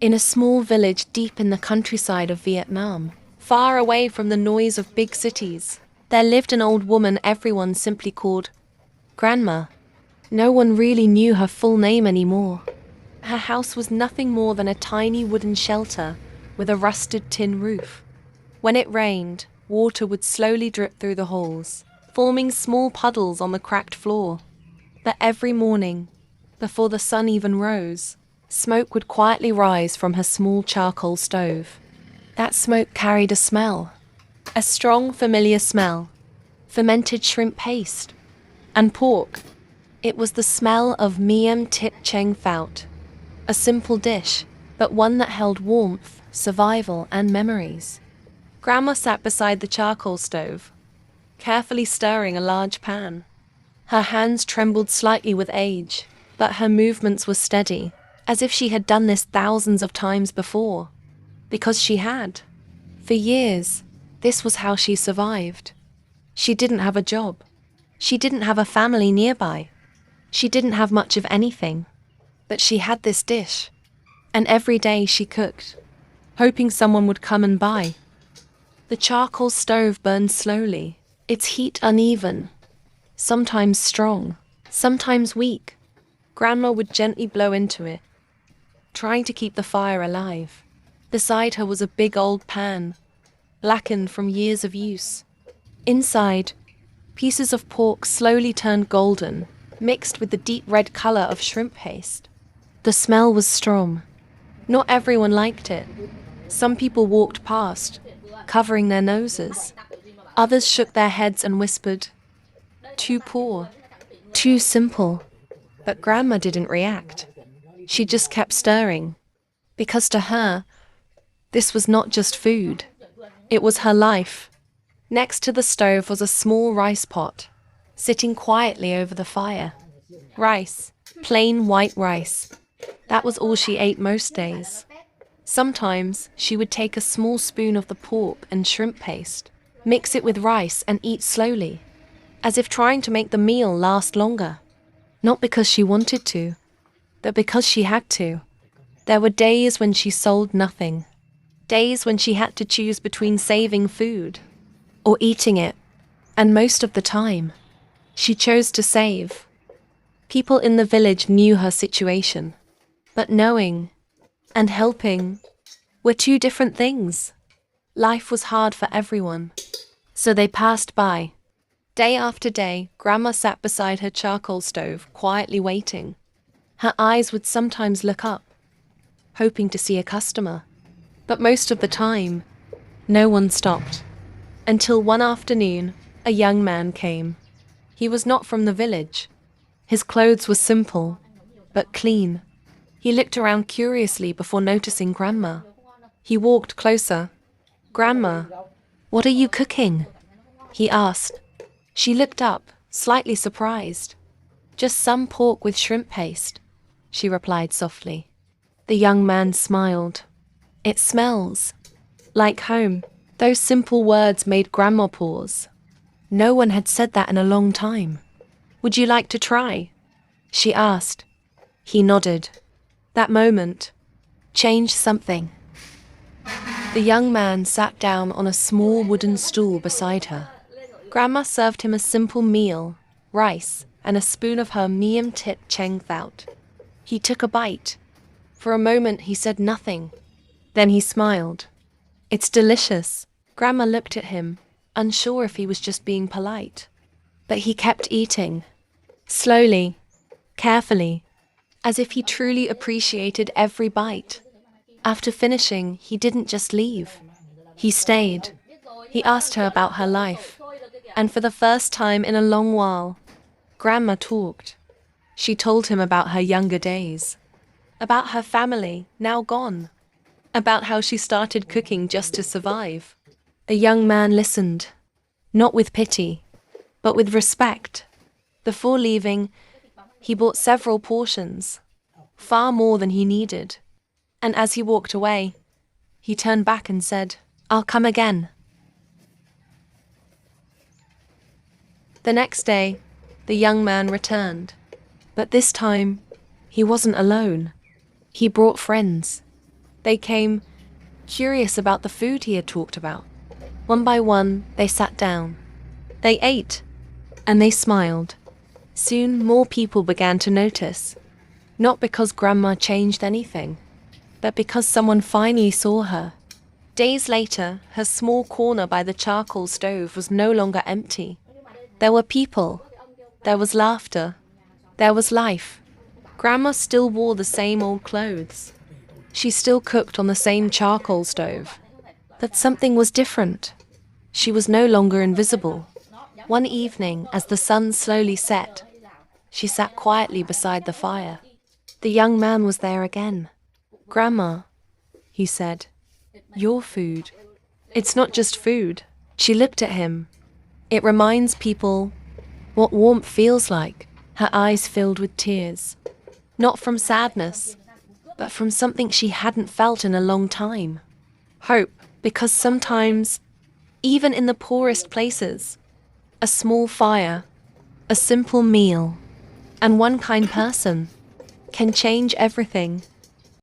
In a small village deep in the countryside of Vietnam, far away from the noise of big cities, there lived an old woman everyone simply called Grandma. No one really knew her full name anymore. Her house was nothing more than a tiny wooden shelter with a rusted tin roof. When it rained, water would slowly drip through the holes, forming small puddles on the cracked floor. But every morning, before the sun even rose, smoke would quietly rise from her small charcoal stove. That smoke carried a smell, a strong, familiar smell: fermented shrimp paste and pork. It was the smell of Miem Tit Cheng Phout, a simple dish, but one that held warmth, survival, and memories. Grandma sat beside the charcoal stove, carefully stirring a large pan. Her hands trembled slightly with age, but her movements were steady, as if she had done this thousands of times before. Because she had. For years, this was how she survived. She didn't have a job. She didn't have a family nearby. She didn't have much of anything. But she had this dish. And every day she cooked, hoping someone would come and buy. The charcoal stove burned slowly, its heat uneven, sometimes strong, sometimes weak. Grandma would gently blow into it, trying to keep the fire alive. Beside her was a big old pan, blackened from years of use. Inside, pieces of pork slowly turned golden, mixed with the deep red color of shrimp paste. The smell was strong. Not everyone liked it. Some people walked past, covering their noses. Others shook their heads and whispered, "Too poor, too simple." But Grandma didn't react. She just kept stirring. Because to her, this was not just food. It was her life. Next to the stove was a small rice pot, sitting quietly over the fire. Rice, plain white rice. That was all she ate most days. Sometimes she would take a small spoon of the pork and shrimp paste, mix it with rice and eat slowly, as if trying to make the meal last longer. Not because she wanted to, but because she had to. There were days when she sold nothing. Days when she had to choose between saving food or eating it. And most of the time, she chose to save. People in the village knew her situation. But knowing and helping were two different things. Life was hard for everyone, so they passed by. Day after day, Grandma sat beside her charcoal stove, quietly waiting. Her eyes would sometimes look up, hoping to see a customer. But most of the time, no one stopped. Until one afternoon, a young man came. He was not from the village. His clothes were simple, but clean. He looked around curiously before noticing Grandma. He walked closer. "Grandma, what are you cooking?" he asked. She looked up, slightly surprised. "Just some pork with shrimp paste," she replied softly. The young man smiled. "It smells like home." Those simple words made Grandma pause. No one had said that in a long time. "Would you like to try?" she asked. He nodded. That moment changed something. The young man sat down on a small wooden stool beside her. Grandma served him a simple meal, rice, and a spoon of her Miem Tit Cheng Phout. He took a bite. For a moment he said nothing. Then he smiled. "It's delicious." Grandma looked at him, unsure if he was just being polite. But he kept eating, slowly, carefully, as if he truly appreciated every bite. After finishing, he didn't just leave. He stayed. He asked her about her life. And for the first time in a long while, Grandma talked. She told him about her younger days, about her family, now gone, about how she started cooking just to survive. A young man listened, not with pity, but with respect. Before leaving, he bought several portions, far more than he needed. And as he walked away, he turned back and said, "I'll come again." The next day, the young man returned. But this time, he wasn't alone. He brought friends. They came, curious about the food he had talked about. One by one, they sat down. They ate, and they smiled. Soon, more people began to notice. Not because Grandma changed anything, but because someone finally saw her. Days later, her small corner by the charcoal stove was no longer empty. There were people. There was laughter. There was life. Grandma still wore the same old clothes. She still cooked on the same charcoal stove. But something was different. She was no longer invisible. One evening, as the sun slowly set, she sat quietly beside the fire. The young man was there again. "Grandma," he said, "your food. It's not just food." She looked at him. It reminds people what warmth feels like. Her eyes filled with tears. Not from sadness, but from something she hadn't felt in a long time. Hope, because sometimes, even in the poorest places, a small fire, a simple meal, and one kind person can change everything.